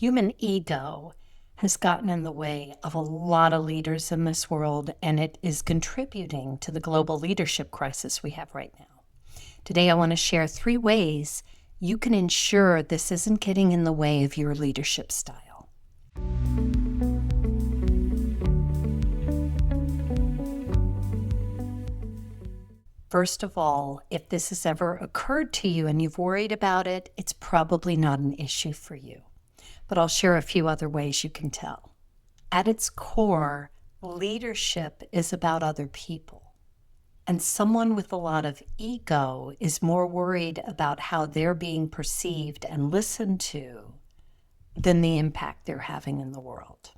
human ego has gotten in the way of a lot of leaders in this world, and it is contributing to the global leadership crisis we have right now. Today, I want to share 3 ways you can ensure this isn't getting in the way of your leadership style. First of all, if this has ever occurred to you and you've worried about it, it's probably not an issue for you. But I'll share a few other ways you can tell. At its core, leadership is about other people. And someone with a lot of ego is more worried about how they're being perceived and listened to than the impact they're having in the world.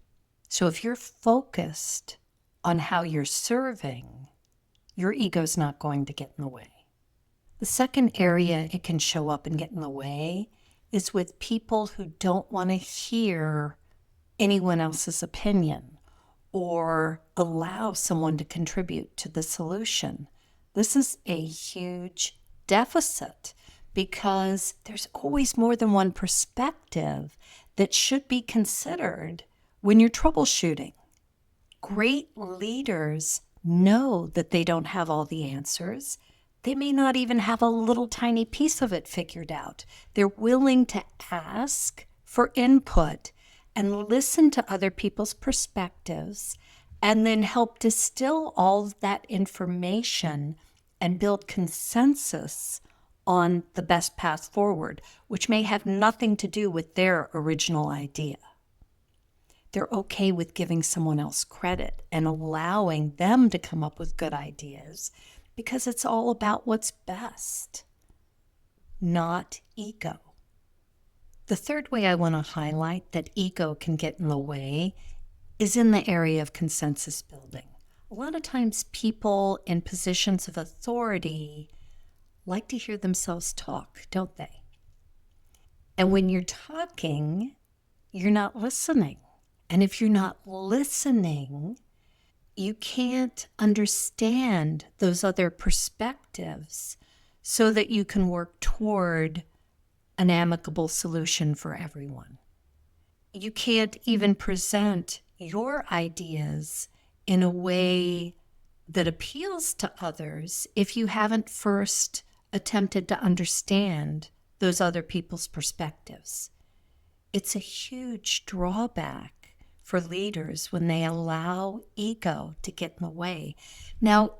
So if you're focused on how you're serving, your ego's not going to get in the way. The second area it can show up and get in the way is with people who don't want to hear anyone else's opinion or allow someone to contribute to the solution. This is a huge deficit because there's always more than one perspective that should be considered when you're troubleshooting. Great leaders know that they don't have all the answers. They may not even have a little tiny piece of it figured out. They're willing to ask for input and listen to other people's perspectives and then help distill all of that information and build consensus on the best path forward, which may have nothing to do with their original idea. They're okay with giving someone else credit and allowing them to come up with good ideas because it's all about what's best, not ego. The third way I want to highlight that ego can get in the way is in the area of consensus building. A lot of times people in positions of authority like to hear themselves talk, don't they? And when you're talking, you're not listening. And if you're not listening, you can't understand those other perspectives so that you can work toward an amicable solution for everyone. You can't even present your ideas in a way that appeals to others if you haven't first attempted to understand those other people's perspectives. It's a huge drawback for leaders when they allow ego to get in the way. Now,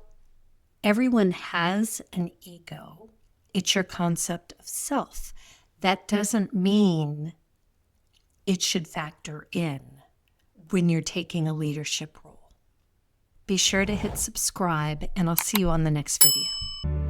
everyone has an ego. It's your concept of self. That doesn't mean it should factor in when you're taking a leadership role. Be sure to hit subscribe, and I'll see you on the next video.